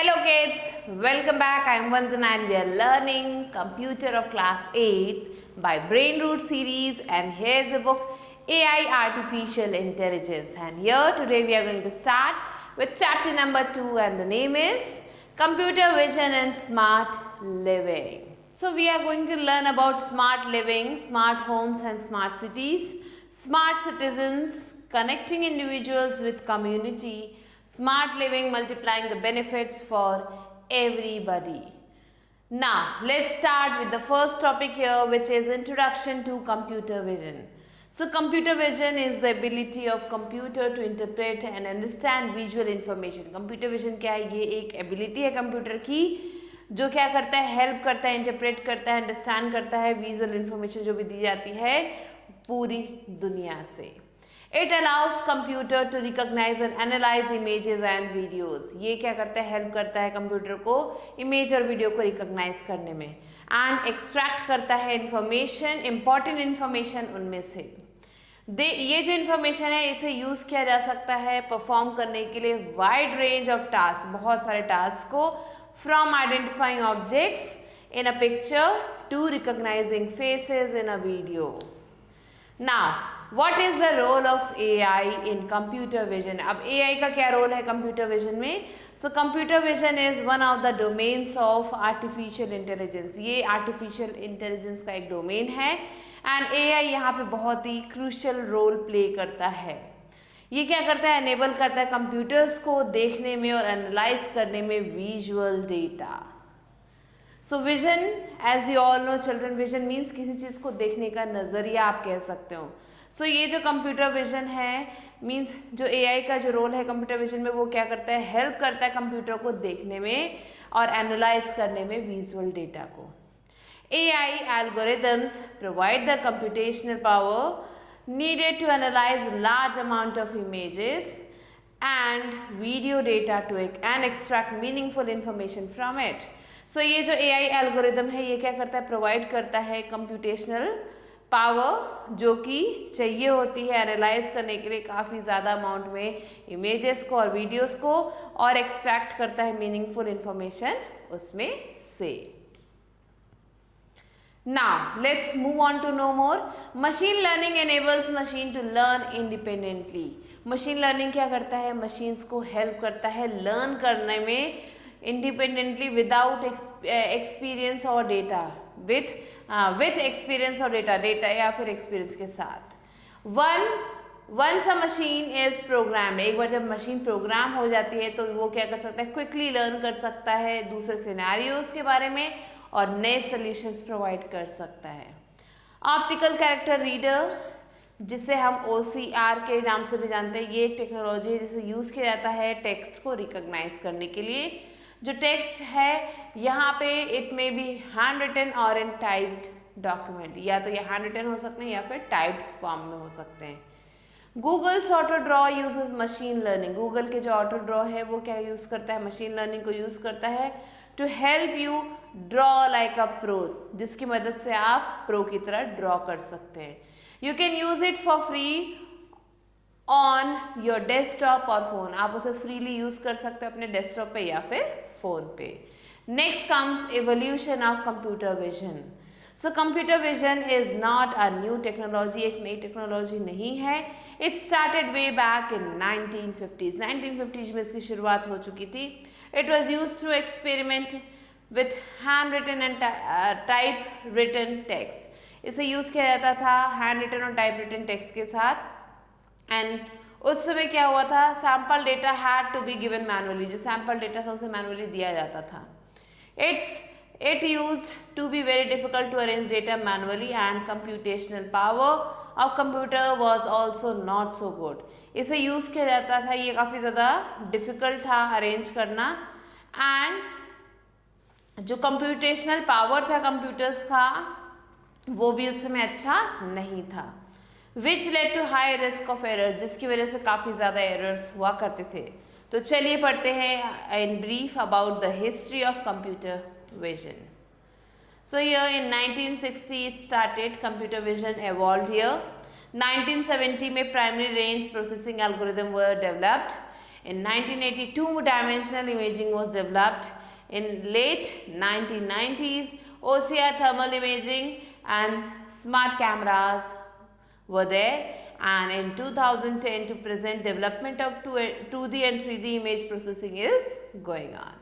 Hello kids, welcome back. I am Vandana and we are learning Computer of Class 8 by Brain Root series, and here's a book AI Artificial Intelligence, and here today we are going to start with chapter number 2 and the name is Computer Vision and Smart Living. So we are going to learn about smart living, smart homes and smart cities, smart citizens, connecting individuals with community, smart living multiplying the benefits for everybody. Now let's start with the first topic here, which is introduction to computer vision. So computer vision is the ability of computer to interpret and understand visual information. Computer vision क्या है? ये एक ability है computer की जो क्या करता है, हेल्प करता है, इंटरप्रेट करता है, अंडरस्टैंड करता है विजुअल इंफॉर्मेशन जो भी दी जाती है पूरी दुनिया से. It allows computer to recognize and analyze images and videos. ये क्या करता है, हेल्प करता है कंप्यूटर को इमेज और वीडियो को रिकॉग्नाइज करने में, एंड एक्सट्रैक्ट करता है इंफॉर्मेशन, इंपॉर्टेंट इंफॉर्मेशन उनमें से. ये जो इंफॉर्मेशन है इसे यूज किया जा सकता है परफॉर्म करने के लिए वाइड रेंज ऑफ टास्क, बहुत सारे टास्क को, from identifying objects in a picture to recognising faces in a video. Now What is the role of AI in computer vision? अब AI का क्या रोल है कंप्यूटर विजन में? So computer vision is one of the domains of artificial intelligence. ये artificial intelligence का एक domain है and AI यहाँ पे बहुत ही crucial रोल प्ले करता है. ये क्या करता है, enable करता है कंप्यूटर्स को देखने में और एनालाइज करने में visual data. So vision, as you all know children, vision means किसी चीज़ को देखने का नज़रिया आप कह सकते हो. सो ये जो कंप्यूटर विजन है मींस जो एआई का जो रोल है कंप्यूटर विजन में, वो क्या करता है, हेल्प करता है कंप्यूटर को देखने में और एनालाइज करने में विजुअल डेटा को. AI algorithms provide the computational power needed to analyse large amount of images and video data to and extract meaningful information from it. So ये जो एआई एल्गोरिदम है ये क्या करता है, प्रोवाइड करता है कंप्यूटेशनल पावर जो कि चाहिए होती है एनालाइज करने के लिए काफ़ी ज़्यादा अमाउंट में इमेजेस को और वीडियोस को, और एक्सट्रैक्ट करता है मीनिंगफुल इंफॉर्मेशन उसमें से. Now let's move on to no more. Machine learning enables machine to learn independently. Machine learning क्या करता है, मशीन्स को हेल्प करता है लर्न करने में इंडिपेंडेंटली विदाउट एक्सपीरियंस और डेटा, विथ एक्सपीरियंस और डेटा या फिर एक्सपीरियंस के साथ. Once a machine is programmed, एक बार जब मशीन प्रोग्राम हो जाती है तो वो क्या कर सकता है, क्विकली लर्न कर सकता है दूसरे सिनेरियोज के बारे में और नए सॉल्यूशंस प्रोवाइड कर सकता है. ऑप्टिकल कैरेक्टर रीडर जिसे हम OCR के नाम से भी जानते हैं, ये एक टेक्नोलॉजी है जिसे यूज़ किया जाता है टेक्स्ट को रिकॉग्नाइज करने के लिए. जो टेक्स्ट है यहाँ पे it may be hand written और इन टाइप्ड डॉक्यूमेंट, या तो ये हैंड रिटन हो सकते हैं या फिर टाइप्ड फॉर्म में हो सकते हैं. Google's auto draw uses machine learning. Google के जो ऑटो ड्रॉ है वो क्या यूज़ करता है, मशीन लर्निंग को यूज़ करता है to help you draw like a pro, जिसकी मदद से आप प्रो की तरह ड्रॉ कर सकते हैं. You can use it for free on your desktop और फोन. आप उसे फ्रीली यूज कर सकते हो अपने डेस्कटॉप पे या फिर फोन पे. Next comes evolution of computer vision. So computer vision is not a new technology, एक नई टेक्नोलॉजी नहीं है. It started way back in 1950s. 1950s में इसकी शुरुआत हो चुकी थी. It was use to experiment with hand written and type written text. इसे यूज किया जाता था हैंड रिटन और टाइप रिटन टेक्स्ट के साथ. एंड उस समय क्या हुआ था, sample data had to be given manually. जो सैम्पल डेटा था उसे मैनुअली दिया जाता था. It used to be very difficult to arrange data manually and computational power of computer was also not so good. इसे यूज किया जाता था, ये काफ़ी ज़्यादा डिफिकल्ट था अरेंज करना, एंड जो कंप्यूटेशनल पावर था कंप्यूटर्स का वो भी उस समय अच्छा नहीं था. Which led to high risk of errors, जिसकी वजह से काफ़ी ज़्यादा एरर्स हुआ करते थे. तो चलिए पढ़ते हैं in brief about the history of computer vision. So here in 1960 it started, computer vision evolved here. 1970 में primary range processing algorithm were developed. In 1980, two-dimensional imaging was developed. In late 1990s, OCR thermal imaging and smart cameras were there, and in 2010 to present, development of 2D and 3D image processing is going on.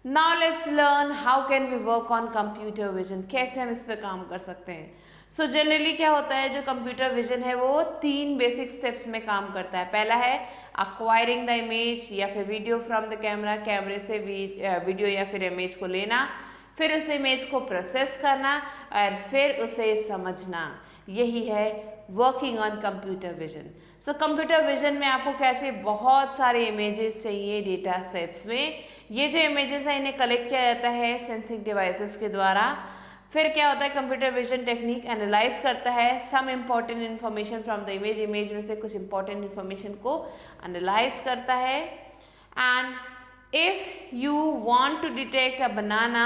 Now let's learn how can we work on computer vision, कैसे हम इस पे काम कर सकते हैं. So generally क्या होता है, जो computer vision है वो 3 basic steps में काम करता है. पहला है acquiring the image या फिर video from the camera, कैमरे से वीडियो या फिर इमेज को लेना, फिर उस इमेज को प्रोसेस करना और फिर उसे समझना. यही है working on computer vision. So computer vision में आपको क्या चाहिए, बहुत सारे इमेजेस चाहिए डेटा सेट्स में. ये जो इमेजेस है इन्हें कलेक्ट किया जाता है सेंसिंग डिवाइसेस के द्वारा. फिर क्या होता है, कंप्यूटर विजन टेक्निक एनालाइज करता है some important information from the image में से कुछ इम्पॉर्टेंट इन्फॉर्मेशन को एनालाइज करता है. And if you want to detect a banana,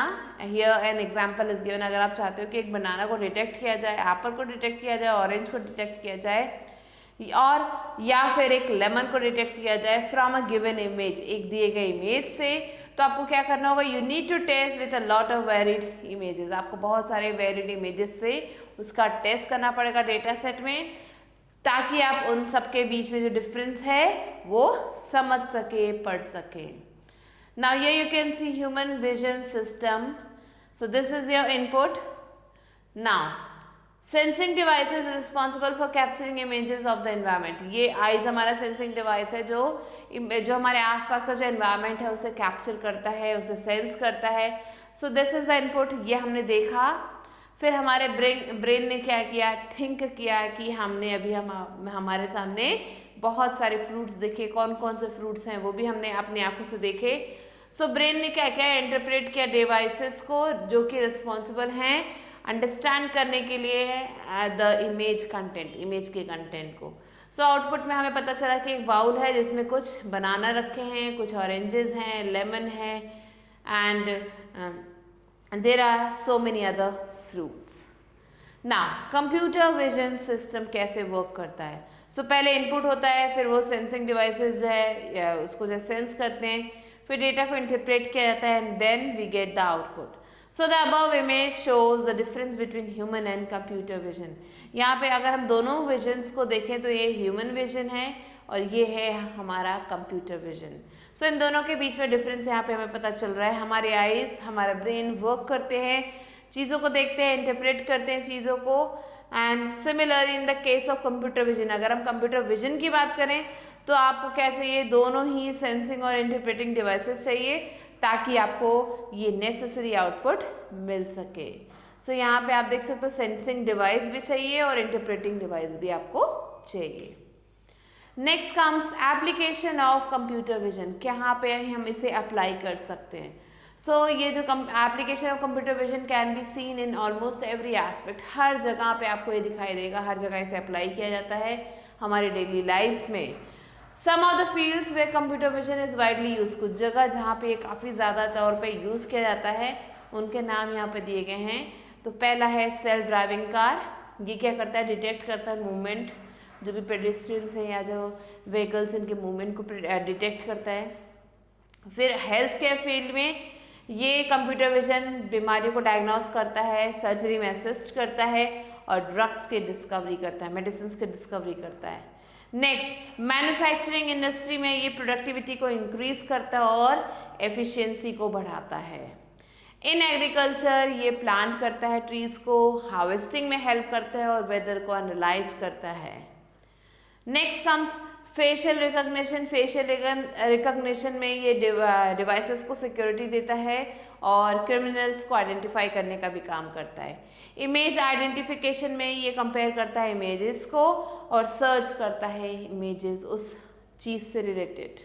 here an example is given. अगर आप चाहते हो कि एक बनाना को डिटेक्ट किया जाए, एप्पल को डिटेक्ट किया जाए, ऑरेंज को डिटेक्ट किया जाए और या फिर एक लेमन को डिटेक्ट किया जाए फ्रॉम अ गिवन इमेज, एक दिए गए इमेज से, तो आपको क्या करना होगा, you need to test with a lot of varied images. आपको बहुत सारे वेरिड इमेजेस से उसका टेस्ट करना पड़ेगा डेटा सेट में, ताकि आप उन सबके बीच में जो डिफरेंस है वो समझ सके, पढ़ सके. Now here you can see human vision system. So this is your input. Now sensing device is responsible for capturing images of the environment. ये eyes हमारा sensing device है जो हमारे आसपास का जो environment है उसे capture करता है, उसे sense करता है. So this is the input. ये हमने देखा. फिर हमारे brain ने क्या किया, think किया कि हमने अभी हमारे सामने बहुत सारे फ्रूट्स देखे, कौन कौन से फ्रूट्स हैं वो भी हमने अपनी आंखों से देखे. सो ब्रेन ने क्या किया, इंटरप्रेट किया डिवाइसेस को जो कि रिस्पॉन्सिबल हैं अंडरस्टैंड करने के लिए द इमेज कंटेंट, इमेज के कंटेंट को. सो आउटपुट में हमें पता चला कि एक बाउल है जिसमें कुछ बनाना रखे हैं, कुछ ऑरेंजेस हैं, लेमन है and there are so many other fruits. Now computer vision system कैसे वर्क करता है. सो पहले इनपुट होता है, फिर वो सेंसिंग डिवाइसेस जो है उसको जो सेंस करते हैं, फिर डेटा को इंटरप्रेट किया जाता है and then we get the output. So the above image shows the difference between human and computer vision. यहाँ पे अगर हम दोनों विजन्स को देखें तो ये ह्यूमन विजन है और ये है हमारा कंप्यूटर विजन. सो इन दोनों के बीच में डिफरेंस यहाँ पे हमें पता चल रहा है. हमारे आईज, हमारा ब्रेन वर्क करते हैं, चीज़ों को देखते हैं, इंटरप्रेट करते हैं चीज़ों को. And similar in the case of computer vision, अगर हम कंप्यूटर विजन की बात करें तो आपको क्या चाहिए, दोनों ही सेंसिंग और इंटरप्रेटिंग डिवाइसेस चाहिए ताकि आपको ये नेसेसरी आउटपुट मिल सके. सो यहाँ पे आप देख सकते हो सेंसिंग डिवाइस भी चाहिए और इंटरप्रेटिंग डिवाइस भी आपको चाहिए. Next comes application of computer vision. यहाँ पे हम इसे अप्लाई कर सकते हैं. सो ये जो application of computer vision can be seen in almost every aspect. हर जगह पे आपको ये दिखाई देगा, हर जगह इसे अप्लाई किया जाता है हमारे डेली लाइफ्स में. Some of the fields where computer vision is widely use. कुछ जगह जहाँ पे काफ़ी ज़्यादा तौर पे यूज़ किया जाता है उनके नाम यहाँ पे दिए गए हैं. तो पहला है सेल्फ ड्राइविंग कार. ये क्या करता है, डिटेक्ट करता है मूवमेंट, जो भी पेडेस्ट्रियंस हैं या जो व्हीकल्स इनके मूवमेंट को डिटेक्ट करता है. फिर हेल्थ केयर फील्ड में ये कंप्यूटर विजन बीमारियों को डायग्नोस करता है, सर्जरी में असिस्ट करता है और ड्रग्स के डिस्कवरी करता है, मेडिसिन के डिस्कवरी करता है. नेक्स्ट मैन्युफैक्चरिंग इंडस्ट्री में ये प्रोडक्टिविटी को इंक्रीज करता है और एफिशिएंसी को बढ़ाता है. इन एग्रीकल्चर ये प्लांट करता है ट्रीज को, हार्वेस्टिंग में हेल्प करता है और वेदर को एनालाइज करता है. Next comes facial recognition. Facial recognition में ये डिवाइसेस को सिक्योरिटी देता है और क्रिमिनल्स को आइडेंटिफाई करने का भी काम करता है. इमेज आइडेंटिफिकेशन में ये कंपेयर करता है इमेजेस को और सर्च करता है इमेजेस उस चीज़ से रिलेटेड.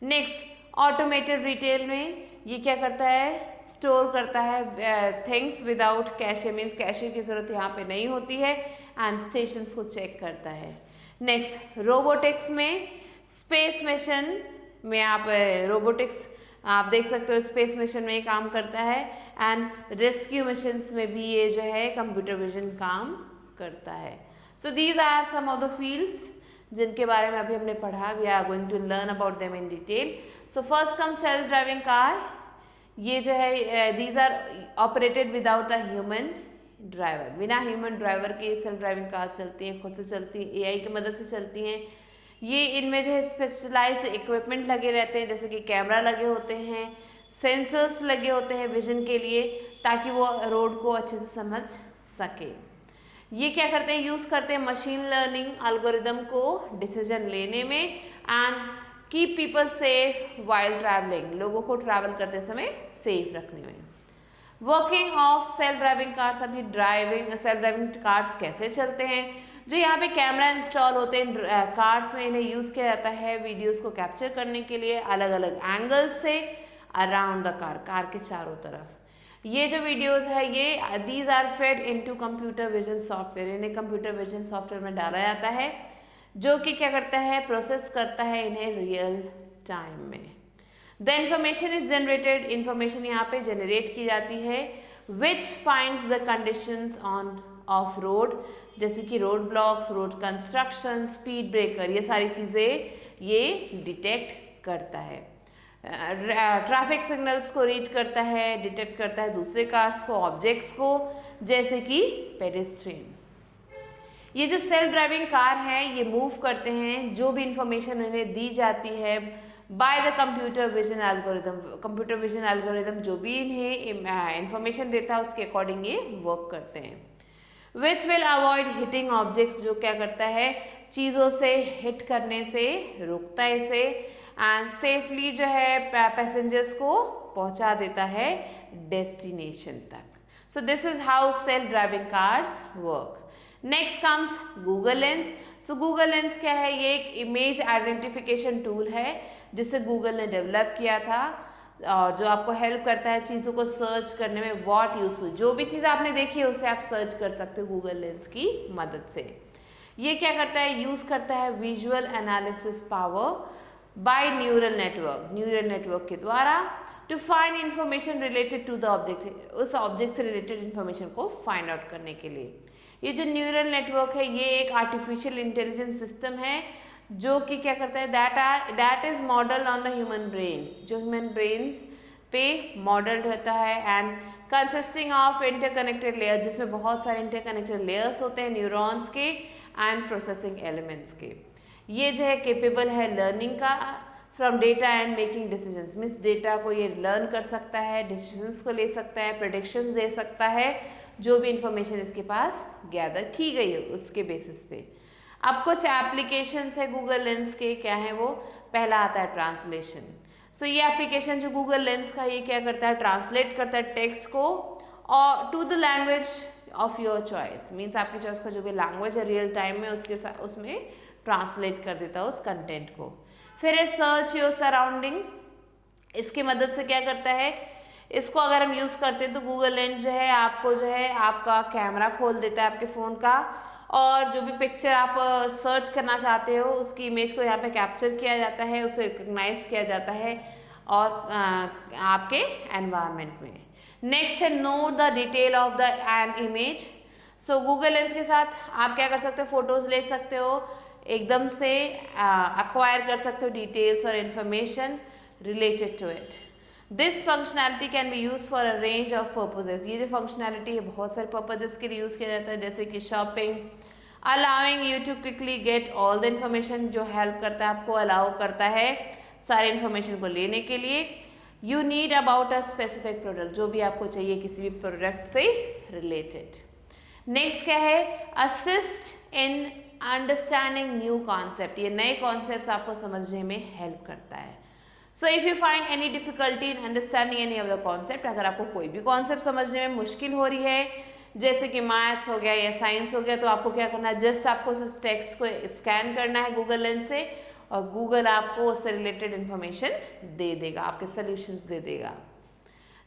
नेक्स्ट ऑटोमेटेड रिटेल में ये क्या करता है, स्टोर करता है things without cache, means cache की ज़रूरत यहाँ पे नहीं होती है, एंड स्टेशंस को चेक करता है. नेक्स्ट रोबोटिक्स में स्पेस मिशन में आप रोबोटिक्स आप देख सकते हो स्पेस मिशन में ये काम करता है एंड रेस्क्यू मिशंस में भी ये जो है कंप्यूटर विजन काम करता है. So these are some of the fields. जिनके बारे में अभी हमने पढ़ा। We are going to learn about them in detail. So first come self driving car. ये जो है these are operated without a human driver. बिना ह्यूमन ड्राइवर के सेल्फ ड्राइविंग कार्स चलती हैं, खुद से चलती हैं, एआई की मदद से चलती हैं। ये इनमें जो है स्पेशलाइज इक्विपमेंट लगे रहते हैं, जैसे कि कैमरा लगे होते हैं, सेंसर्स लगे होते हैं विजन के लिए, ताकि वो रोड को अच्छे से समझ सके। ये क्या करते हैं, यूज़ करते हैं मशीन लर्निंग एल्गोरिदम को डिसीजन लेने में and keep people safe while travelling, लोगों को ट्रैवल करते समय सेफ रखने में। Working of self driving cars. अभी सेल्फ ड्राइविंग कार्स कैसे चलते हैं, जो यहाँ पे कैमरा इंस्टॉल होते हैं कार्स में, इन्हें यूज़ किया जाता है वीडियोस को कैप्चर करने के लिए अलग अलग एंगल्स से अराउंड द कार के चारों तरफ। ये जो वीडियोस है ये these are fed into computer vision software, इन्हें कंप्यूटर विजन सॉफ्टवेयर में डाला जाता है, जो कि क्या करता है, प्रोसेस करता है इन्हें रियल टाइम में। The information is generated, information यहाँ पे जनरेट की जाती है, which finds the conditions on off road, जैसे कि road blocks, road construction, speed breaker, ये सारी चीज़ें ये डिटेक्ट करता है। ट्रैफिक सिग्नल्स को रीड करता है, डिटेक्ट करता है दूसरे कार्स को, ऑब्जेक्ट्स को, जैसे कि पेडेस्ट्रियन। ये जो सेल्फ ड्राइविंग कार हैं ये मूव करते हैं, जो भी इंफॉर्मेशन उन्हें दी जाती है by the computer vision algorithm. Computer vision algorithm जो भी इन्हें इंफॉर्मेशन देता है उसके अकॉर्डिंग ये वर्क करते हैं। Which will avoid hitting objects, जो क्या करता है, चीज़ों से हिट करने से रोकता है इसे, एंड सेफली जो है पैसेंजर्स को पहुंचा देता है डेस्टिनेशन तक। So this is how self driving cars work. Next comes Google lens. So Google lens क्या है, ये एक इमेज आइडेंटिफिकेशन टूल है जिसे गूगल ने डेवलप किया था और जो आपको हेल्प करता है चीज़ों को सर्च करने में। व्हाट यूजफुल, जो भी चीज़ आपने देखी है उसे आप सर्च कर सकते हो गूगल लेंस की मदद से। ये क्या करता है, यूज़ करता है visual analysis power by neural network के द्वारा to find information related to the object, उस ऑब्जेक्ट से रिलेटेड इंफॉर्मेशन को फाइंड आउट करने के लिए। ये जो न्यूरल नेटवर्क है ये एक आर्टिफिशियल इंटेलिजेंस सिस्टम है जो कि क्या करता है, that is model on the human brain, जो ह्यूमन ब्रेन्स पे मॉडल्ड होता है and consisting of interconnected layers, जिसमें बहुत सारे इंटरकनेक्टेड लेयर्स होते हैं न्यूरॉन्स के एंड प्रोसेसिंग एलिमेंट्स के। ये जो है केपेबल है लर्निंग का from data and making decisions, means data को ये लर्न कर सकता है, डिसीजंस को ले सकता है, प्रेडिक्शंस दे सकता है, जो भी इंफॉर्मेशन इसके पास गैदर की गई है उसके बेसिस पे। अब कुछ एप्लीकेशंस है गूगल लेंस के, क्या है वो, पहला आता है ट्रांसलेशन। सो ये एप्लीकेशन जो गूगल लेंस का ये क्या करता है, ट्रांसलेट करता है टेक्स्ट को और to the language of your choice, means आपकी चॉइस का जो भी लैंग्वेज है रियल टाइम में उसके साथ उसमें ट्रांसलेट कर देता है उस कंटेंट को। फिर है सर्च योर सराउंडिंग, इसकी मदद से क्या करता है, इसको अगर हम यूज़ करते हैं तो गूगल लेंस जो है आपको जो है आपका कैमरा खोल देता है आपके फ़ोन का, और जो भी पिक्चर आप सर्च करना चाहते हो उसकी इमेज को यहाँ पे कैप्चर किया जाता है, उसे रिकग्नाइज किया जाता है और आपके एनवायरनमेंट में। नेक्स्ट है know the detail of the an image. So Google lens के साथ आप क्या कर सकते हो, फोटोज़ ले सकते हो, एकदम से अक्वायर कर सकते हो डिटेल्स और information related to it. This functionality can be use for a range of purposes. ये जो फंक्शनैलिटी है बहुत सारे पर्पजेज के लिए यूज़ किया जाता है, जैसे कि shopping, allowing you to quickly get all the information, जो हेल्प करता है आपको, अलाउ करता है सारे इन्फॉर्मेशन को लेने के लिए। You need about a specific product, जो भी आपको चाहिए किसी भी प्रोडक्ट से रिलेटेड। नेक्स्ट क्या है, assist in understanding new concept, ये नए कॉन्सेप्ट्स आपको समझने में हेल्प करता है। So if you find any difficulty in understanding any of the concept, अगर आपको कोई भी कॉन्सेप्ट समझने में मुश्किल हो रही है, जैसे कि मैथ्स हो गया या साइंस हो गया, तो आपको क्या करना है, जस्ट आपको उस टेक्स्ट को स्कैन करना है गूगल लेंस से और गूगल आपको उससे रिलेटेड इंफॉर्मेशन दे देगा, आपके सॉल्यूशंस दे देगा।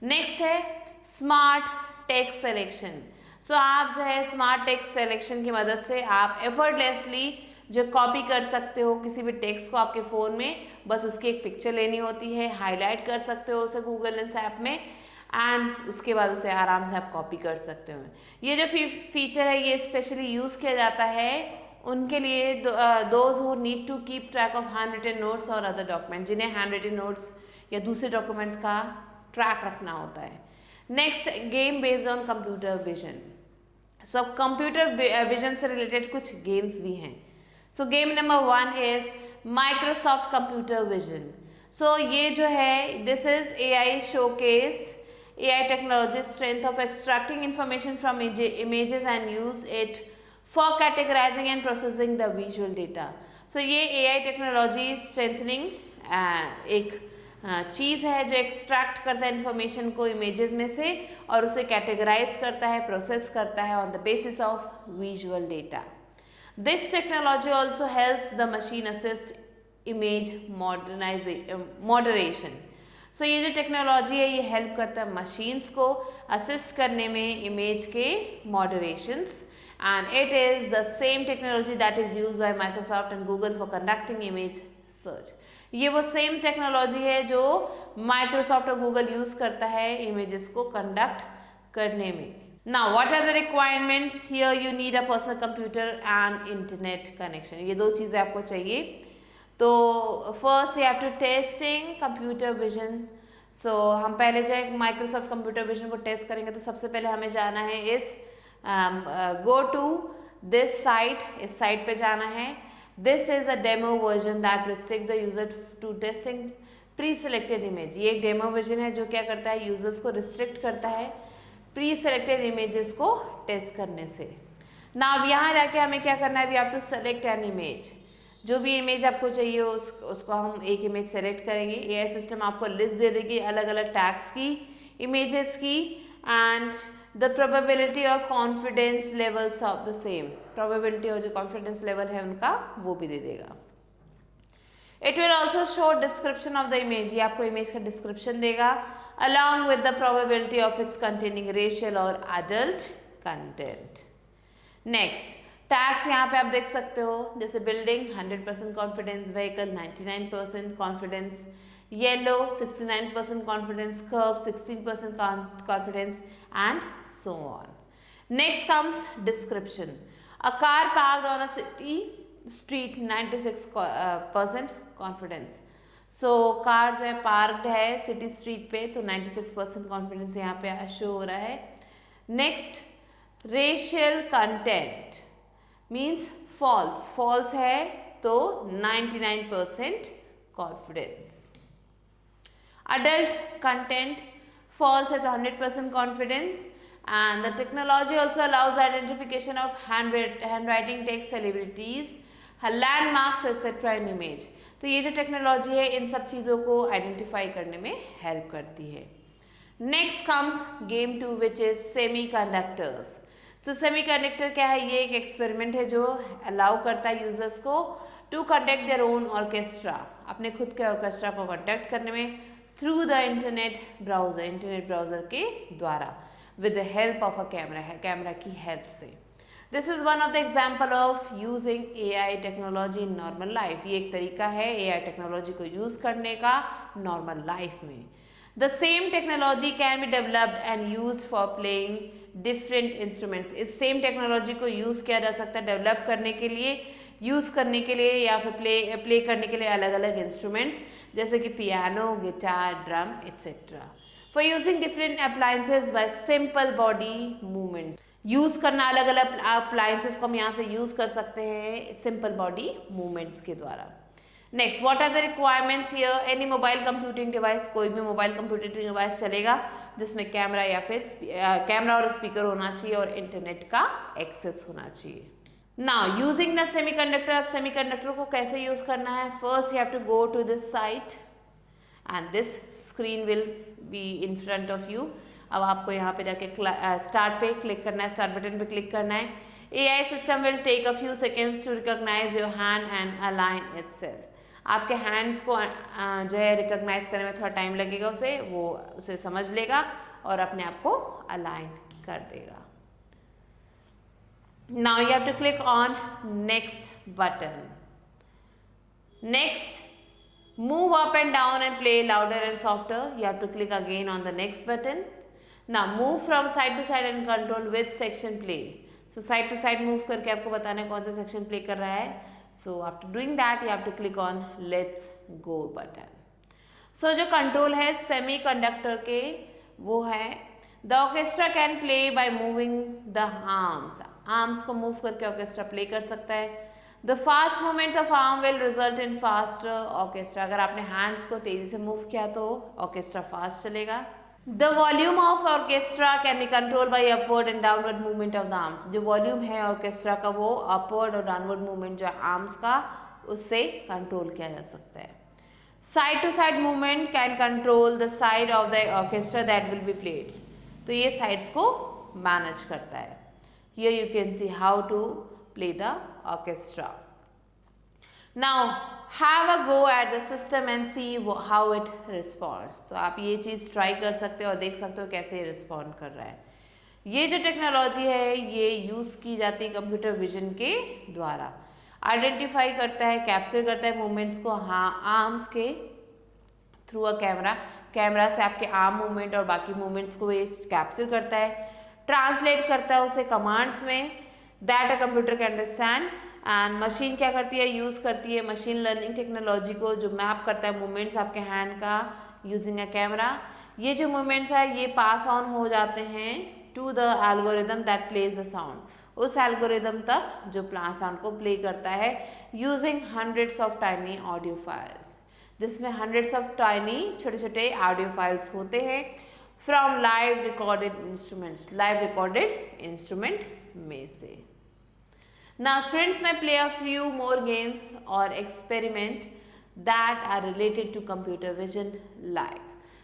नेक्स्ट है स्मार्ट टेक्स्ट सिलेक्शन। सो आप जो है स्मार्ट टेक्स्ट सिलेक्शन की मदद से आप एफर्टलेसली जो कॉपी कर सकते हो किसी भी टेक्स्ट को आपके फ़ोन में, बस उसकी एक पिक्चर लेनी होती है, हाईलाइट कर सकते हो उसे गूगल लेंस ऐप में एंड उसके बाद उसे आराम से आप कॉपी कर सकते हो। ये जो फीचर है ये स्पेशली यूज़ किया जाता है उनके लिए those who need to keep track of hand written notes और अदर डॉक्यूमेंट, जिन्हें हैंड रिटन नोट्स या दूसरे डॉक्यूमेंट्स का ट्रैक रखना होता है। Next, game based on computer vision. So computer vision से रिलेटेड कुछ गेम्स भी हैं। So game number 1 is Microsoft computer vision. So ये जो है, this is AI showcase AI technology strength of extracting information from images and use it for categorizing and processing the visual data. So ये AI technology strengthening एक चीज़ है जो extract करता है information को इमेजेस में से और उसे कैटेगराइज करता है, प्रोसेस करता है on the basis of visual data. This technology also helps the machine assist image moderation. So ये जो टेक्नोलॉजी है ये हेल्प करता है मशीन्स को असिस्ट करने में इमेज के moderations, and it is the same technology that is used by Microsoft and Google for conducting image search. ये वो सेम टेक्नोलॉजी है जो माइक्रोसॉफ्ट और गूगल यूज़ करता है इमेजेस को कंडक्ट करने में। Now, what are the requirements? Here you need a personal computer and internet connection. ये दो चीज़ें आपको चाहिए। तो first you have to testing computer vision. So हम पहले जो है माइक्रोसॉफ्ट कंप्यूटर विजन को टेस्ट करेंगे, तो सबसे पहले हमें जाना है इस गो टू दिस साइट, इस साइट पे जाना है। This is a demo version that restrict the user to testing pre selected image. ये एक डेमो वर्जन है जो क्या करता है, यूजर्स को रिस्ट्रिक्ट करता है प्री सेलेक्टेड इमेजेस को टेस्ट करने से। ना अब यहाँ जाके हमें क्या करना है, we have to select an image. जो भी इमेज आपको चाहिए उसको हम एक इमेज सेलेक्ट करेंगे। AI सिस्टम आपको लिस्ट दे देगी अलग अलग टैग्स की, इमेजेस की, एंड द प्रोबेबिलिटी और confidence levels of the same. Probability और जो कॉन्फिडेंस लेवल है उनका वो भी दे देगा। It will also show description of the image. ये आपको इमेज का डिस्क्रिप्शन देगा along with the probability of its containing racial और एडल्ट कंटेंट। नेक्स्ट, टैग्स यहाँ पे आप देख सकते हो, जैसे building 100% confidence, vehicle 99% confidence, yellow 69% confidence, curve 16% confidence, and so on. Next comes description. A car parked on a city street 96% confidence. So car जो है पार्क्ड है सिटी स्ट्रीट पे, तो 96% कॉन्फिडेंस यहाँ पे शो हो रहा है। Next, racial content means false, false है तो 99% कॉन्फिडेंस। अडल्ट कंटेंट फॉल्स है तो 100% confidence. And the technology also allows identification of handwriting text, celebrities, landmarks etcetera in image. तो ये जो टेक्नोलॉजी है इन सब चीज़ों को आइडेंटिफाई करने में हेल्प करती है। Next comes game 2 which is semi conductors. तो सेमीकंडक्टर क्या है, ये एक एक्सपेरिमेंट है जो अलाउ करता है यूजर्स को to conduct their own orchestra, अपने खुद के ऑर्केस्ट्रा को कंडक्ट करने में थ्रू द इंटरनेट ब्राउजर के द्वारा with the help of a camera, camera की हेल्प से। This is one of the example of using AI technology in normal life. ये एक तरीका है AI टेक्नोलॉजी को यूज करने का नॉर्मल लाइफ में। The same technology can be developed and used for playing different instruments. इस सेम टेक्नोलॉजी को यूज़ किया जा सकता है डेवलप करने के लिए, यूज़ करने के लिए या फिर प्ले करने के लिए अलग अलग इंस्ट्रूमेंट्स जैसे कि piano, guitar, drum etcetera. For using different appliances bye simple body movements. Use करना अलग अलग अप्लायंसेस को हम यहाँ से यूज़ कर सकते हैं सिंपल बॉडी मूवमेंट्स के द्वारा। Next, what are the requirements here? Any mobile computing device, कोई भी मोबाइल कंप्यूटिंग डिवाइस चलेगा जिसमें कैमरा या फिर कैमरा और स्पीकर होना चाहिए और इंटरनेट का एक्सेस होना चाहिए। Now using the semiconductor. अब सेमीकंडक्टर को कैसे यूज करना है? First you have to go to this site and this screen will be in front of you. अब आपको यहाँ पे जाके स्टार्ट पे क्लिक करना है, स्टार्ट बटन पे क्लिक करना है। AI system will take a few seconds to recognise your hand and align itself. आपके हैंड्स को जो है रिकॉग्नाइज करने में थोड़ा टाइम लगेगा, उसे समझ लेगा और अपने आप को अलाइन कर देगा। Now you have to click on next button. Next, move up and down and play louder and softer. You have to click again on the next button. Now move from side to side and control which section play. So side to side move करके आपको बताना है कौन सा section play कर रहा है. So after doing that you have to click on let's go button. So जो कंट्रोल है सेमी कंडक्टर के वो है the orchestra can play by moving the arms. Arms को मूव करके ऑर्केस्ट्रा प्ले कर सकता है. The fast movement of arm will result in fast orchestra. अगर आपने हैंड्स को तेजी से मूव किया तो ऑर्केस्ट्रा फास्ट चलेगा. The volume of orchestra can B control by upward and downward movement of the arms. जो वॉल्यूम है ऑर्केस्ट्रा का वो अपवर्ड और डाउनवर्ड मूवमेंट जो आर्म्स का उससे कंट्रोल किया जा सकता है. Side to side movement can control the side of the orchestra that will be played. तो ये साइड्स को मैनेज करता है. Here you can see how to play the orchestra. Now have a go at the system and see how it responds. तो आप ये चीज़ try कर सकते हो और देख सकते हो कैसे ये रिस्पॉन्ड कर रहा है. ये जो टेक्नोलॉजी है ये यूज़ की जाती है कंप्यूटर विजन के द्वारा. आइडेंटिफाई करता है, कैप्चर करता है मूवमेंट्स को आर्म्स के थ्रू अ कैमरा. कैमरा से आपके आर्म मूवमेंट और बाकी मूवमेंट्स को ये कैप्चर करता है, ट्रांसलेट करता है उसे कमांड्स में that a computer can understand. And machine क्या करती है, यूज़ करती है मशीन लर्निंग टेक्नोलॉजी को जो मैप करता है मूवमेंट्स आपके हैंड का यूजिंग अ कैमरा. ये जो मूवमेंट्स है ये पास ऑन हो जाते हैं to the algorithm that plays the sound. उस एल्गोरिदम तक जो साउंड को प्ले करता है using hundreds of tiny audio files, जिसमें हंड्रेड्स ऑफ टाइनी छोटे छोटे ऑडियो फाइल्स होते हैं from live recorded instruments. Live recorded instrument में से. Now students may play a few more games or experiment that are related to computer vision like.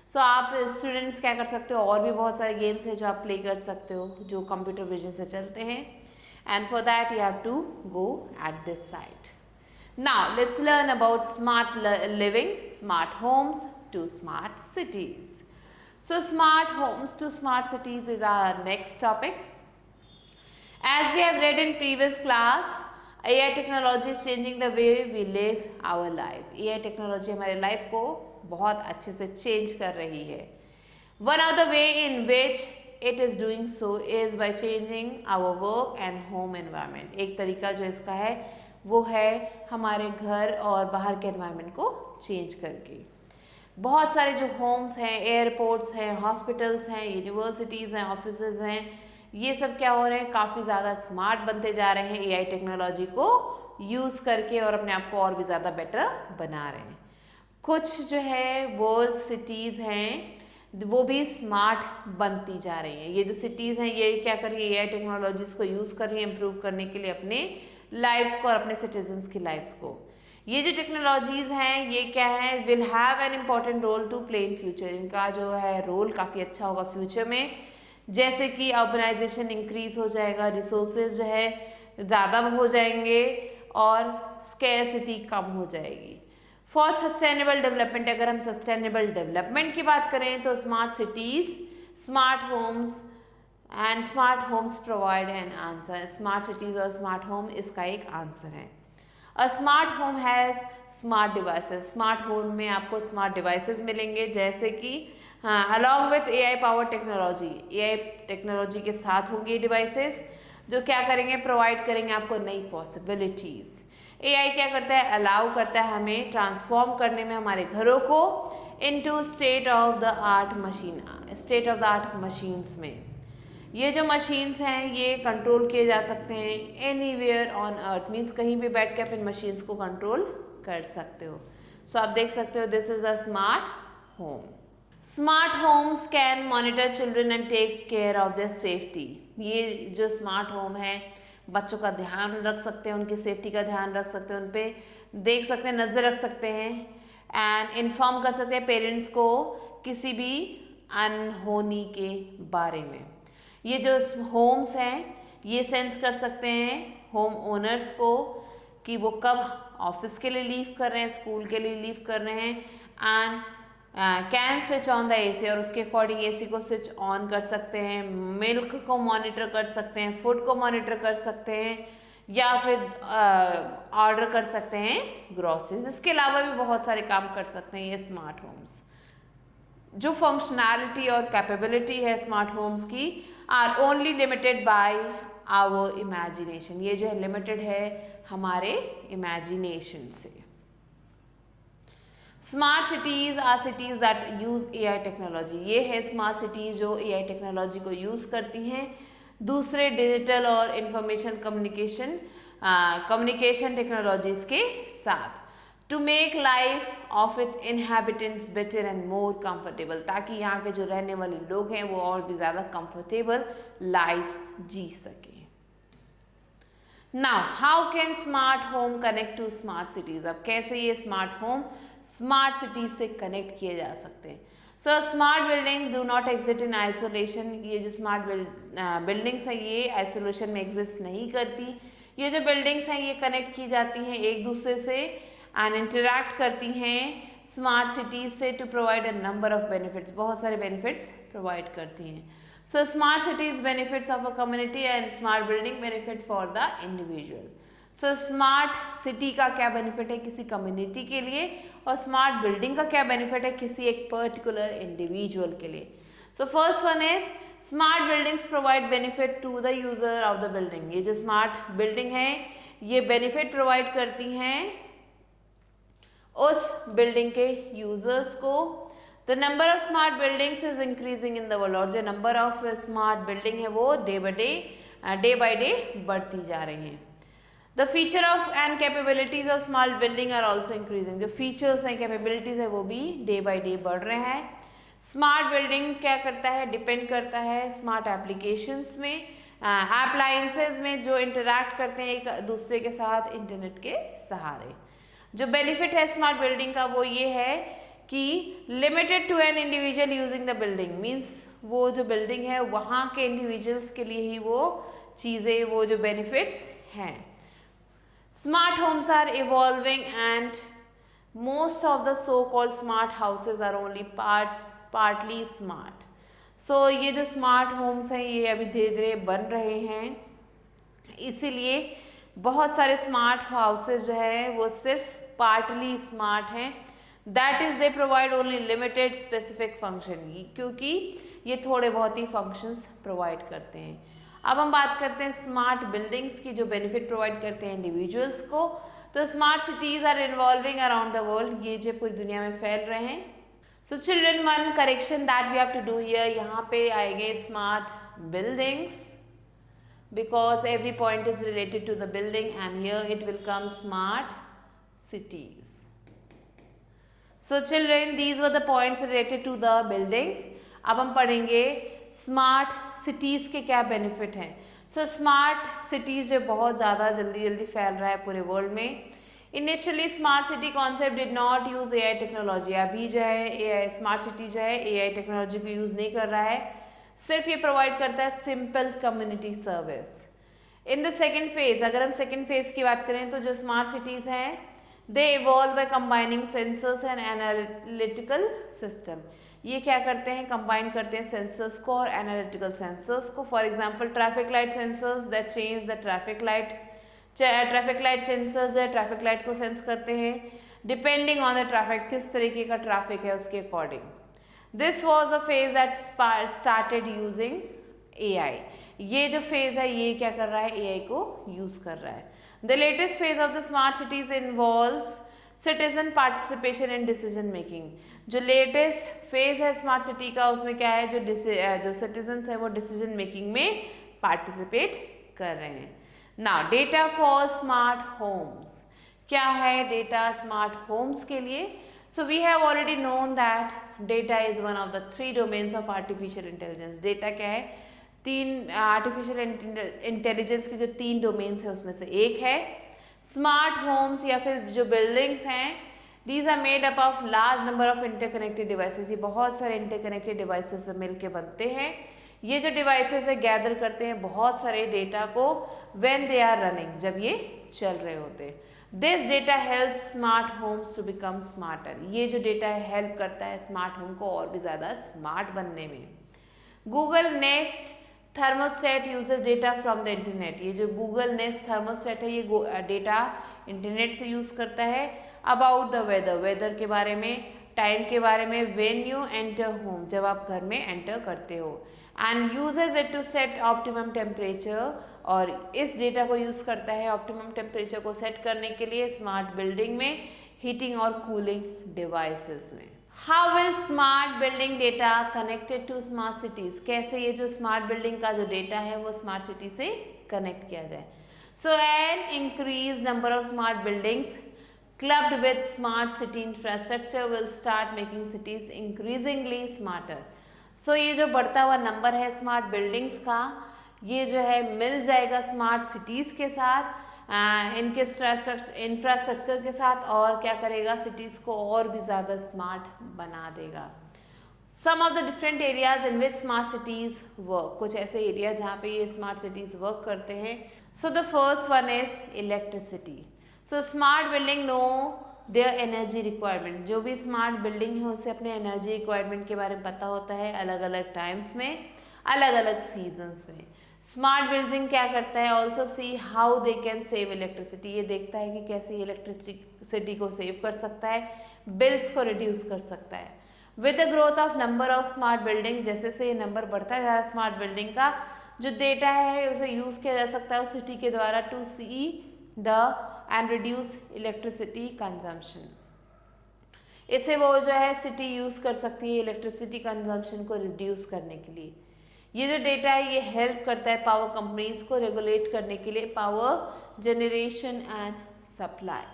So आप students क्या कर सकते हो, और भी बहुत सारे गेम्स हैं जो आप प्ले कर सकते हो जो कंप्यूटर विजन से चलते हैं. And for that you have to go at this site. Now let's learn about smart living, smart homes to smart cities. So smart homes to smart cities is our next topic. As we have read in previous class, AI technology is changing the way we live our life. AI technology हमारे life को बहुत अच्छे से change कर रही है. One of the way in which it is doing so is by changing our work and home environment. एक तरीका जो इसका है वो है हमारे घर और बाहर के environment को change करके. बहुत सारे जो homes हैं, airports हैं, hospitals हैं, universities हैं, offices हैं, ये सब क्या हो रहे हैं, काफ़ी ज़्यादा स्मार्ट बनते जा रहे हैं एआई टेक्नोलॉजी को यूज़ करके और अपने आप को और भी ज़्यादा बेटर बना रहे हैं. कुछ जो है वर्ल्ड सिटीज़ हैं वो भी स्मार्ट बनती जा रही हैं. ये जो सिटीज़ हैं ये क्या कर रही है, एआई टेक्नोलॉजीज़ को यूज़ कर रही है इम्प्रूव करने के लिए अपने लाइफ्स को और अपने सिटीजन्स की लाइफ्स को. ये जो टेक्नोलॉजीज़ हैं ये क्या है, will have an important role to play in future. इनका जो है रोल काफ़ी अच्छा होगा फ्यूचर में. जैसे कि अर्बनाइजेशन इंक्रीज हो जाएगा, रिसोर्सेज जो है ज़्यादा हो जाएंगे और स्कैरसिटी कम हो जाएगी. फॉर सस्टेनेबल डेवलपमेंट, अगर हम सस्टेनेबल डेवलपमेंट की बात करें तो smart cities, smart homes and smart homes provide an answer. Smart cities और स्मार्ट होम इसका एक आंसर है. अ smart home has smart devices. Smart home में आपको स्मार्ट डिवाइसेस मिलेंगे जैसे कि along with AI power technology. AI technology के साथ होंगे ये डिवाइसेस जो क्या करेंगे, प्रोवाइड करेंगे आपको नई पॉसिबिलिटीज़. AI क्या करता है, अलाउ करता है हमें ट्रांसफॉर्म करने में हमारे घरों को into state of the art machine, state of the art machines में. ये जो मशीन्स हैं ये कंट्रोल किए जा सकते हैं एनीवेयर ऑन अर्थ, मीन्स कहीं भी बैठ के आप इन मशीन्स को कंट्रोल कर सकते हो. सो आप देख सकते हो this is a smart home. Smart homes can monitor children and take care of their safety. ये जो स्मार्ट होम है बच्चों का ध्यान रख सकते हैं, उनकी सेफ्टी का ध्यान रख सकते हैं, उन पे देख सकते हैं, नज़र रख सकते हैं एंड इन्फॉर्म कर सकते हैं पेरेंट्स को किसी भी अनहोनी के बारे में. ये जो होम्स हैं ये सेंस कर सकते हैं होम ओनर्स को कि वो कब ऑफिस के लिए लीव कर रहे हैं, स्कूल के लिए लीव कर रहे हैं and can switch on the AC और उसके अकॉर्डिंग AC को स्विच ऑन कर सकते हैं. मिल्क को मॉनिटर कर सकते हैं, फूड को मॉनिटर कर सकते हैं या फिर ऑर्डर कर सकते हैं ग्रोसरीज. इसके अलावा भी बहुत सारे काम कर सकते हैं ये स्मार्ट होम्स. जो फंक्शनैलिटी और कैपेबिलिटी है स्मार्ट होम्स की are only limited by our imagination. ये जो है लिमिटेड है हमारे इमेजिनेशन से। Smart cities are cities that use AI technology. ये है स्मार्ट सिटीज़ जो AI टेक्नोलॉजी को यूज़ करती हैं दूसरे डिजिटल और इंफॉर्मेशन कम्युनिकेशन टेक्नोलॉजीज़ के साथ, to make life of it inhabitants better and more comfortable, ताकि यहाँ के जो रहने वाले लोग हैं वो और भी ज़्यादा कंफर्टेबल लाइफ जी सके। Now how can smart home connect to smart cities. अब कैसे ये स्मार्ट होम स्मार्ट सिटीज से कनेक्ट किए जा सकते हैं। So smart building do not exist in isolation. ये जो स्मार्ट बिल्डिंग्स हैं ये आइसोलेशन में एग्जिस्ट नहीं करती। ये जो बिल्डिंग्स हैं ये कनेक्ट की जाती हैं एक दूसरे से एंड इंटरैक्ट करती हैं स्मार्ट सिटीज से to provide a number of benefits. बहुत सारे बेनिफिट्स प्रोवाइड करती हैं। So smart cities benefits of a community and smart building benefit for the individual. So smart city का क्या बेनिफिट है किसी कम्युनिटी के लिए और स्मार्ट बिल्डिंग का क्या बेनिफिट है किसी एक पर्टिकुलर इंडिविजुअल के लिए। So first one is smart buildings provide benefit to the user of the building. ये जो स्मार्ट बिल्डिंग है ये बेनिफिट प्रोवाइड करती हैं उस बिल्डिंग के यूजर्स को। The number of smart buildings is increasing in the world. और जो नंबर ऑफ स्मार्ट बिल्डिंग है वो डे बाय डे बढ़ती जा रही हैं। The feature of and capabilities of smart building are also increasing। जो features हैं capabilities है वो भी day by day बढ़ रहे हैं। Smart building क्या करता है डिपेंड करता है smart applications में appliances में जो interact करते हैं एक दूसरे के साथ इंटरनेट के सहारे। जो benefit है smart building का वो ये है कि limited to an individual using the building means वो जो building है वहाँ के individuals के लिए ही वो चीज़ें वो जो benefits हैं। Smart homes are evolving and most of the so-called smart houses are only partly smart। So ये जो smart homes हैं ये अभी धीरे धीरे बन रहे हैं, इसीलिए बहुत सारे smart houses जो है वो सिर्फ partly smart हैं। That is they provide only limited specific function, क्योंकि ये थोड़े बहुत ही functions provide करते हैं। अब हम बात करते हैं स्मार्ट बिल्डिंग्स की जो बेनिफिट प्रोवाइड करते हैं इंडिविजुअल्स को। तो smart cities are involving around the world, ये जो पूरी दुनिया में फैल रहे हैं। So children one correction that we have to do here, यहाँ पे आएंगे smart buildings because every point is related to the building and here it will come smart cities. So children these were the points related to the building. अब हम पढ़ेंगे smart cities के क्या benefit हैं। So smart cities जो बहुत ज़्यादा जल्दी फैल रहा है पूरे वर्ल्ड में। Initially smart city concept did not use AI technology. अभी जो है स्मार्ट सिटी जो है AI टेक्नोलॉजी को यूज़ नहीं कर रहा है, सिर्फ ये प्रोवाइड करता है simple community service. In the second phase, अगर हम सेकेंड फेज की बात करें तो जो स्मार्ट सिटीज़ हैं they evolve by combining sensors and analytical system. ये क्या करते हैं कंबाइन करते हैं सेंसर्स को और एनालिटिकल सेंसर्स को। For example traffic light sensors that change the traffic light sensors जो है ट्रैफिक लाइट को सेंस करते हैं डिपेंडिंग ऑन द ट्रैफिक, किस तरीके का ट्रैफिक है उसके according. This was a phase that started using AI। ये जो फेज है ये क्या कर रहा है AI को यूज कर रहा है। The latest phase of the smart cities involves citizen participation in decision making. जो लेटेस्ट फेज है स्मार्ट सिटी का उसमें क्या है जो सिटीजन्स है वो डिसीजन मेकिंग में पार्टिसिपेट कर रहे हैं। Now data for smart homes, क्या है डेटा स्मार्ट होम्स के लिए। So we have already known that data is one of the 3 domains of artificial intelligence. Data क्या है, 3 आर्टिफिशियल इंटेलिजेंस के जो 3 डोमेन्स है उसमें से एक है स्मार्ट होम्स या फिर जो बिल्डिंग्स हैं। These are made up of large number of interconnected devices. ये बहुत सारे इंटरकनेक्टेड डिवाइसेस से मिलकर बनते हैं। ये जो डिवाइसेस है गैदर करते हैं बहुत सारे डेटा को व्हेन दे आर रनिंग, जब ये चल रहे होते हैं। This data help smart homes to become smarter. ये जो डेटा है हेल्प करता है स्मार्ट होम को और भी ज़्यादा स्मार्ट बनने में। Google nest thermostat uses data from the internet. ये जो गूगल नेस्ट थर्मोस्टेट है ये डेटा इंटरनेट से यूज़ करता है अबाउट द वेदर, वेदर के बारे में, टाइम के बारे में व्हेन यू एंटर होम, जब आप घर में एंटर करते हो, and uses it to set optimum temperature, और इस डेटा को यूज करता है ऑप्टिमम टेम्परेचर को सेट करने के लिए स्मार्ट बिल्डिंग में, हीटिंग और कूलिंग डिवाइसेस में। How will smart building data connected to smart cities, कैसे ये जो स्मार्ट बिल्डिंग का जो डेटा है वो स्मार्ट सिटी से कनेक्ट किया जाए। So an increase number of smart buildings clubbed with smart city infrastructure will start making cities increasingly smarter. So ये जो बढ़ता हुआ नंबर है स्मार्ट बिल्डिंग्स का, ये जो है मिल जाएगा स्मार्ट सिटीज़ के साथ, इनके इंफ्रास्ट्रक्चर के साथ, और क्या करेगा, सिटीज़ को और भी ज़्यादा स्मार्ट बना देगा। Some of the different areas in which smart cities work, कुछ ऐसे एरिया जहाँ पे ये स्मार्ट सिटीज़ वर्क करते हैं। So the first one is electricity. So smart building know their energy requirement, जो भी स्मार्ट बिल्डिंग है उसे अपने एनर्जी रिक्वायरमेंट के बारे में पता होता है, अलग अलग टाइम्स में, अलग अलग सीजन्स में। स्मार्ट बिल्डिंग क्या करता है, also see how they can save electricity, ये देखता है कि कैसे इलेक्ट्रिसिटी को सेव कर सकता है, बिल्स को रिड्यूस कर सकता है। With the growth of number of smart building, जैसे से ये नंबर बढ़ता जा रहा है स्मार्ट बिल्डिंग का, जो डेटा है उसे यूज किया जा सकता है उस सिटी के द्वारा to see the and reduce electricity consumption. इसे वो जो है सिटी यूज कर सकती है इलेक्ट्रिसिटी कंजम्पशन को रिड्यूस करने के लिए। ये जो डेटा है ये हेल्प करता है पावर कंपनीज को रेगुलेट करने के लिए power generation and supply.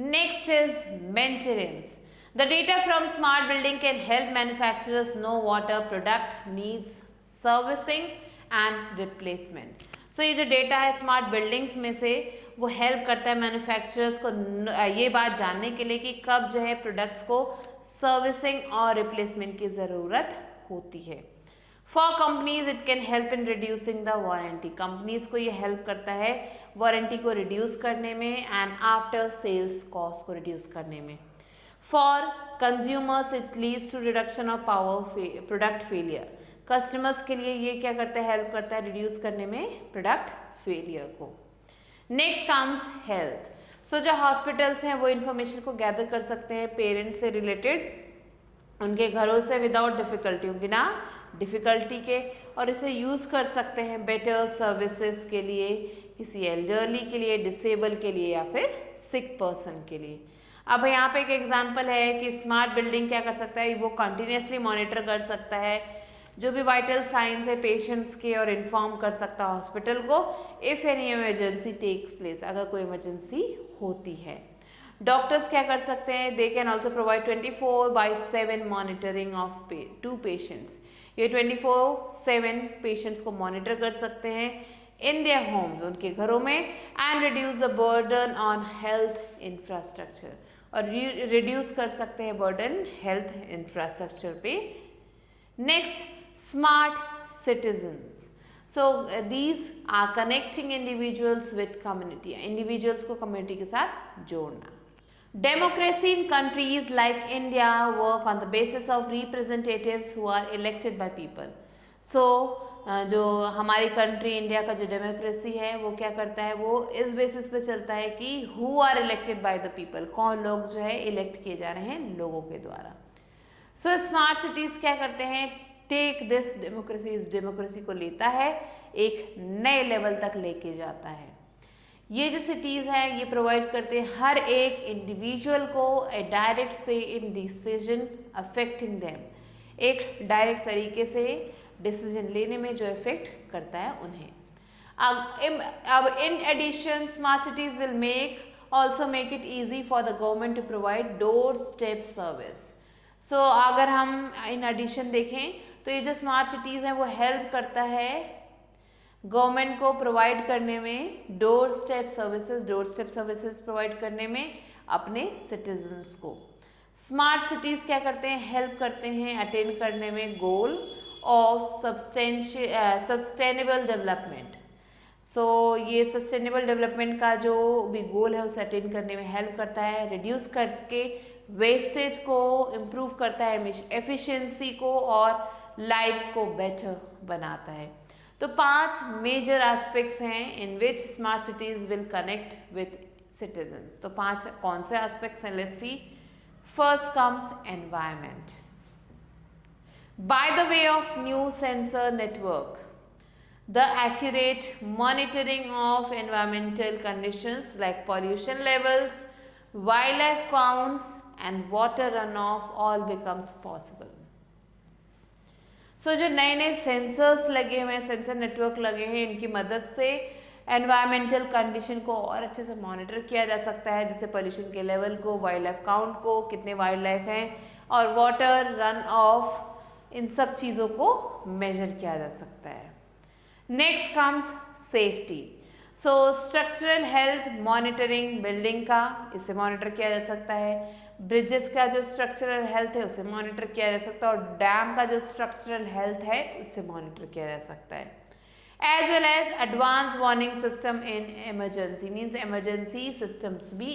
Next is maintenance. The data from smart building can help manufacturers know what a product needs servicing and replacement. So ये जो डेटा है स्मार्ट बिल्डिंग्स में से वो हेल्प करता है मैन्युफैक्चरर्स को ये बात जानने के लिए कि कब जो है प्रोडक्ट्स को सर्विसिंग और रिप्लेसमेंट की ज़रूरत होती है। For companies it can help in reducing the warranty, companies को ये हेल्प करता है वारंटी को रिड्यूस करने में एंड आफ्टर सेल्स कॉस्ट को रिड्यूस करने में। For consumers it leads to reduction of power product failure, customers के लिए ये क्या करता है, हेल्प करता है रिड्यूस करने में प्रोडक्ट फेलियर को। Next comes health. सो जो हॉस्पिटल्स हैं वो इन्फॉर्मेशन को गैदर कर सकते हैं पेरेंट्स से रिलेटेड उनके घरों से विदाउट डिफिकल्टी, बिना डिफिकल्टी के, और इसे यूज़ कर सकते हैं बेटर सर्विसेज के लिए, किसी एल्डरली के लिए, डिसेबल के लिए या फिर सिक पर्सन के लिए। अब यहाँ पे एक एग्जांपल है कि स्मार्ट बिल्डिंग क्या कर सकता है, वो कंटिन्यूसली मॉनिटर कर सकता है जो भी वाइटल साइंस है पेशेंट्स के और इन्फॉर्म कर सकता है हॉस्पिटल को if any emergency takes place, अगर कोई इमरजेंसी होती है। डॉक्टर्स क्या कर सकते हैं, they can also provide 24/7 monitoring of to patients, ये 24/7 पेशेंट्स को मॉनिटर कर सकते हैं इन देयर होम्स, उनके घरों में, and reduce the burden on health infrastructure, और रिड्यूस कर सकते हैं बर्डन हेल्थ इंफ्रास्ट्रक्चर पे। Next, smart citizens. So these are connecting individuals with community, individuals को कम्युनिटी के साथ जोड़ना। Democracy in countries like India work on the basis of representatives who are elected by people. So जो हमारी country India का जो democracy है वो क्या करता है, वो इस बेसिस पे चलता है कि who are elected by the people, कौन लोग जो है इलेक्ट किए जा रहे हैं लोगों के द्वारा। सो स्मार्ट सिटीज क्या करते हैं, टेक दिस डेमोक्रेसी, इस डेमोक्रेसी को लेता है एक नए लेवल तक लेके जाता है। ये जो सिटीज़ हैं ये प्रोवाइड करते हैं हर एक इंडिविजुअल को ए डायरेक्ट से इन डिसीजन अफेक्टिंग देम, एक डायरेक्ट तरीके से डिसीजन लेने में जो इफेक्ट करता है उन्हें। अब in addition smart cities will make also make it easy for the government to provide doorstep service. So अगर हम इन एडिशन देखें तो ये जो स्मार्ट सिटीज़ हैं वो हेल्प करता है गवर्नमेंट को प्रोवाइड करने में डोर स्टेप सर्विसेज प्रोवाइड करने में अपने सिटीजन्स को। स्मार्ट सिटीज़ क्या करते हैं, हेल्प करते हैं अटेन करने में गोल ऑफ सस्टेनेबल डेवलपमेंट। सो ये सस्टेनेबल डेवलपमेंट का जो भी गोल है उसे अटेन करने में हेल्प करता है, रिड्यूस करके वेस्टेज को इम्प्रूव करता है, एफिशिएंसी को और लाइफ्स को बेटर बनाता है। तो 5 मेजर एस्पेक्ट्स हैं in which smart cities will connect with citizens. तो 5 कौन से एस्पेक्ट्स हैं, let's see. First comes environment. By the way of new sensor network, the accurate monitoring of environmental conditions like pollution levels, wildlife counts and water runoff all becomes possible. जो नए नए sensors लगे हुए हैं, sensor network लगे हैं, इनकी मदद से एनवायरमेंटल कंडीशन को और अच्छे से मॉनिटर किया जा सकता है, जैसे पोल्यूशन के लेवल को, वाइल्ड लाइफ काउंट को, कितने वाइल्ड लाइफ हैं, और वाटर रन ऑफ, इन सब चीज़ों को मेजर किया जा सकता है. Next comes safety. Structural health monitoring building का, इसे मॉनिटर किया जा सकता है. ब्रिजेस का जो स्ट्रक्चरल हेल्थ है उसे मॉनिटर किया जा सकता है, और डैम का जो स्ट्रक्चरल हेल्थ है उसे मॉनिटर किया जा सकता है. As well as advance warning system in emergency, means emergency systems भी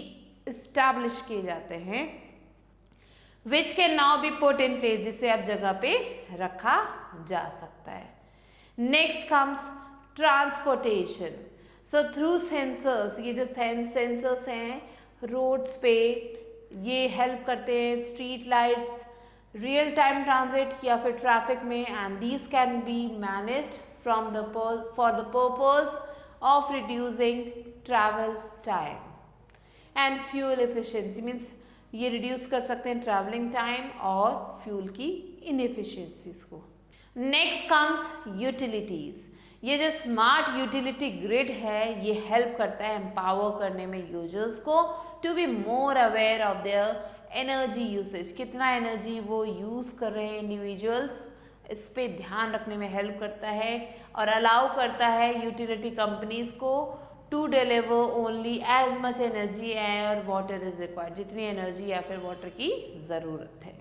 इस्टेब्लिश किए जाते हैं, which can now be put in place, जिसे अब जगह पे रखा जा सकता है. Next comes transportation. Through sensors, ये जो सेंसर्स हैं रोड्स पे, ये हेल्प करते हैं street lights, real time transit या फिर ट्रैफिक में, and these can be managed from the for the purpose of reducing travel time and fuel efficiency, means ये रिड्यूस कर सकते हैं ट्रैवलिंग टाइम और फ्यूल की इनएफिशिएंसीज को. Next comes utilities. ये जो स्मार्ट यूटिलिटी ग्रिड है ये हेल्प करता है एम्पावर करने में यूजर्स को to be more aware of their energy usage, कितना एनर्जी वो यूज़ कर रहे हैं इंडिविजुअल्स, इस पे ध्यान रखने में हेल्प करता है, और अलाउ करता है यूटिलिटी कंपनीज को to deliver only as much energy और वाटर इज रिक्वायर्ड, जितनी एनर्जी या फिर वाटर की ज़रूरत है.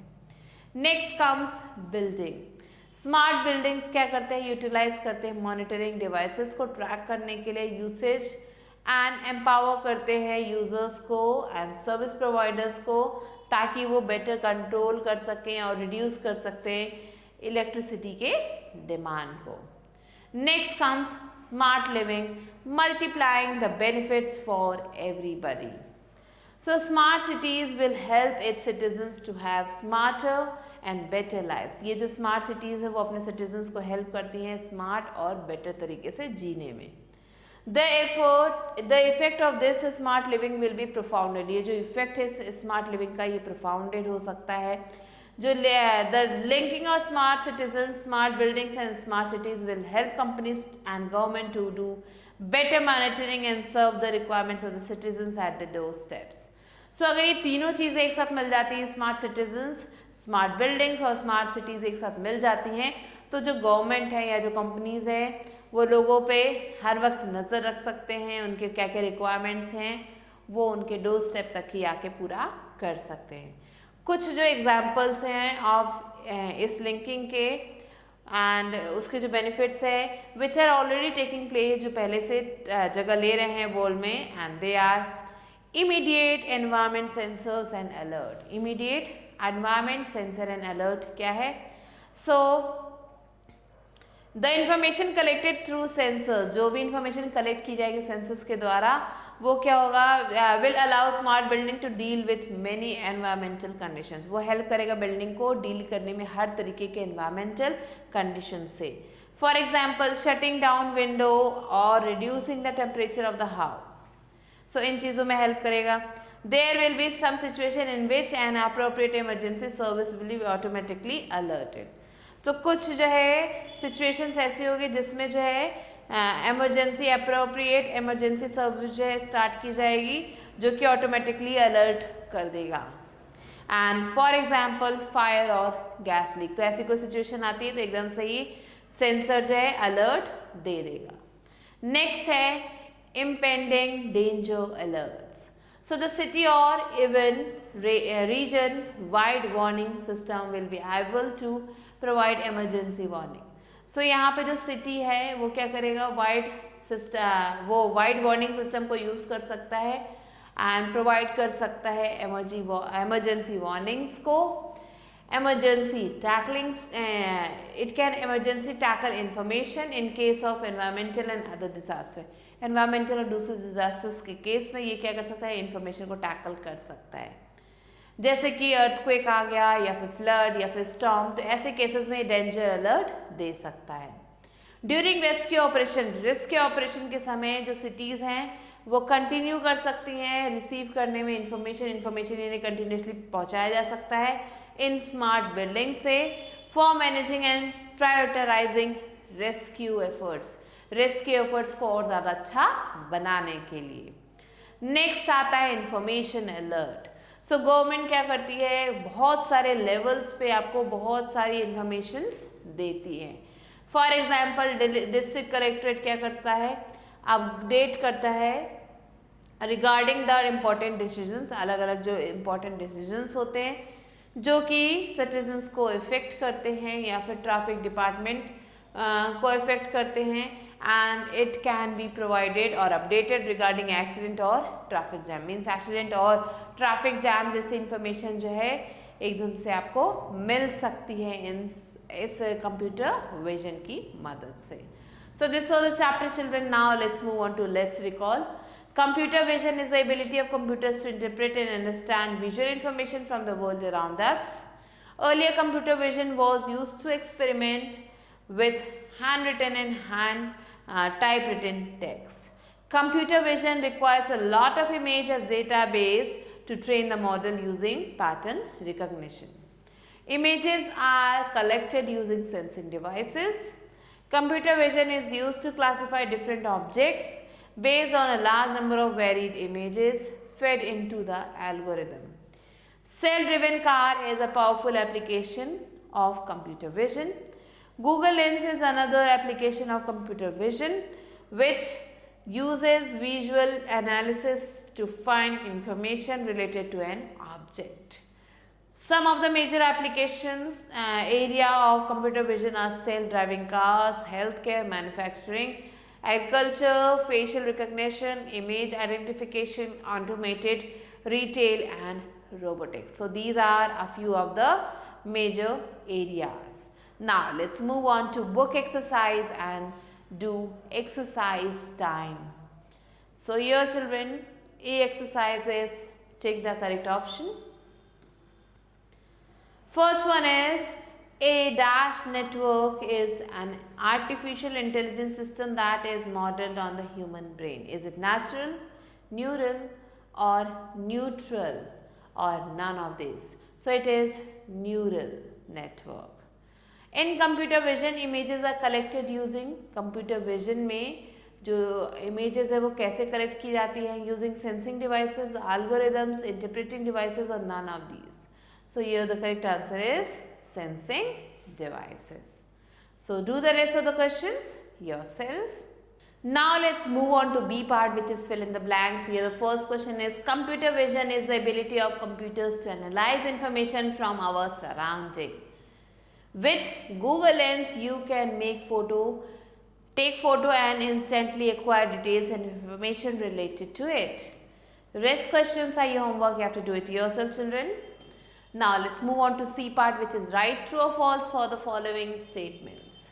Next comes building. Smart buildings क्या करते हैं, यूटिलाइज करते हैं मॉनिटरिंग डिवाइसेस को ट्रैक करने के लिए यूसेज, एंड एम्पावर करते हैं यूजर्स को एंड सर्विस प्रोवाइडर्स को, ताकि वो बेटर कंट्रोल कर सकें और रिड्यूस कर सकते हैं इलेक्ट्रिसिटी के डिमांड को. Next comes smart living, multiplying the benefits for everybody. Smart cities will help its citizens to have smarter and better lifes. ये जो स्मार्ट सिटीज़ है वो अपने सिटीजन्स को हेल्प करती हैं स्मार्ट और बेटर तरीके से जीने में. The effect of this smart living will be propounded. ये जो इफेक्ट है स्मार्ट लिविंग का ये प्रोफाउंडेड हो सकता है. जो the linking of smart citizens, smart buildings and smart cities will help companies and government to do better monitoring and serve the requirements of the citizens at the doorsteps. अगर ये तीनों चीज़ें एक साथ मिल जाती हैं, स्मार्ट सिटीजन्स, स्मार्ट बिल्डिंग्स और स्मार्ट सिटीज़ एक साथ मिल जाती हैं, तो जो गवर्नमेंट है या जो कंपनीज़ हैं वो लोगों पे हर वक्त नज़र रख सकते हैं, उनके क्या क्या रिक्वायरमेंट्स हैं वो उनके डोर स्टेप तक ही आके पूरा कर सकते हैं. कुछ जो एग्जांपल्स हैं ऑफ इस लिंकिंग के एंड उसके जो बेनिफिट्स है which are already taking place, जो पहले से जगह ले रहे हैं वर्ल्ड में, and they are immediate environment sensors and alert. Immediate environment sensor and alert क्या है? The information collected through sensors, जो भी इंफॉर्मेशन कलेक्ट की जाएगी सेंसर्स के द्वारा वो क्या होगा, will allow smart building to deal with many environmental conditions. वो हेल्प करेगा बिल्डिंग को डील करने में हर तरीके के एनवायरमेंटल कंडीशन से. For example shutting down window और reducing the temperature of the house. इन चीज़ों में हेल्प करेगा. There will be some situation in which an appropriate emergency service will be automatically alerted. कुछ जो है situations ऐसी होगी जिसमें जो है emergency appropriate emergency service जो है start की जाएगी, जो कि automatically alert कर देगा. And for example fire और gas leak, तो ऐसी कोई situation आती है तो एकदम से ही sensor जो है alert दे देगा. Next है impending danger alerts. The city or even region wide warning system will be able to provide emergency warning. यहाँ पे जो सिटी है वो क्या करेगा, वो वाइड वार्निंग सिस्टम को यूज़ कर सकता है एंड प्रोवाइड कर सकता है emergency warnings को. Emergency tackling, it can emergency tackle information in case of environmental and other disaster. Environmental और दूसरे डिजास्टर्स के केस में ये क्या कर सकता है, इन्फॉर्मेशन को टैकल कर सकता है. जैसे कि अर्थक्वेक आ गया या फिर फ्लड या फिर स्टॉर्म, तो ऐसे केसेस में डेंजर अलर्ट दे सकता है। ड्यूरिंग रेस्क्यू ऑपरेशन के समय जो सिटीज़ हैं वो कंटिन्यू कर सकती हैं रिसीव करने में इंफॉर्मेशन इन्हें कंटिन्यूसली पहुंचाया जा सकता है इन स्मार्ट बिल्डिंग से for managing and prioritising rescue efforts को और ज़्यादा अच्छा बनाने के लिए। नेक्स्ट आता है इंफॉर्मेशन अलर्ट। सो गवर्नमेंट क्या करती है, बहुत सारे लेवल्स पे आपको बहुत सारी इंफॉर्मेशंस देती है। फॉर एग्जाम्पल डिस्ट्रिक्ट कलेक्ट्रेट क्या करता है, अपडेट करता है रिगार्डिंग द इम्पॉर्टेंट डिसीजंस, अलग अलग जो इम्पॉर्टेंट डिसीजंस होते हैं जो कि सिटीजन्स को इफेक्ट करते हैं या फिर ट्रैफिक डिपार्टमेंट को इफेक्ट करते हैं, and it can be provided और अपडेटेड रिगार्डिंग एक्सीडेंट और ट्रैफिक जैम। मीन्स एक्सीडेंट और ट्रैफिक जैम जैसी इंफॉर्मेशन जो है एकदम से आपको मिल सकती है इस कंप्यूटर विजन की मदद से। So this was the chapter children. Now let's move on to let's recall. Computer vision is the ability of computers to interpret and understand visual information from the world around us. Earlier, computer vision was used to experiment with handwritten and typewritten text. Computer vision requires a lot of image as database to train the model using pattern recognition. Images are collected using sensing devices. Computer vision is used to classify different objects based on a large number of varied images fed into the algorithm. Self-driven car is a powerful application of computer vision. Google Lens is another application of computer vision which uses visual analysis to find information related to an object. Some of the major applications area of computer vision are self-driving cars, healthcare, manufacturing, agriculture, facial recognition, image identification, automated retail and robotics. So these are a few of the major areas. Now let's move on to book exercise and do exercise time. So here children, A exercise is take the correct option. First one is a dash network is an artificial intelligence system that is modeled on the human brain. Is it natural, neural or neutral or none of these? So it is neural network. In computer vision, images are collected using computer vision में जो images है वो कैसे collect की जाती है using sensing devices, algorithms, interpreting devices or none of these. So here the correct answer is sensing devices. So do the rest of the questions yourself. Now let's move on to B part, which is fill in the blanks. Here the first question is computer vision is the ability of computers to analyze information from our surrounding. With Google Lens you can take photo and instantly acquire details and information related to it. Rest questions are your homework, you have to do it yourself children. Now let's move on to C part, which is right, true or false for the following statements.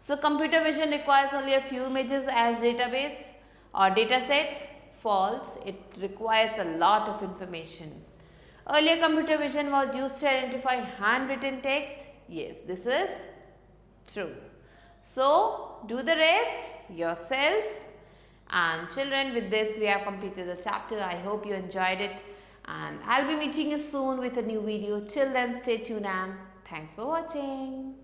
So computer vision requires only a few images as database or data sets. False, it requires a lot of information. Earlier computer vision was used to identify handwritten text. Yes, this is true. So do the rest yourself. And children, with this we have completed the chapter. I hope you enjoyed it. And I'll be meeting you soon with a new video. Till then, stay tuned and thanks for watching.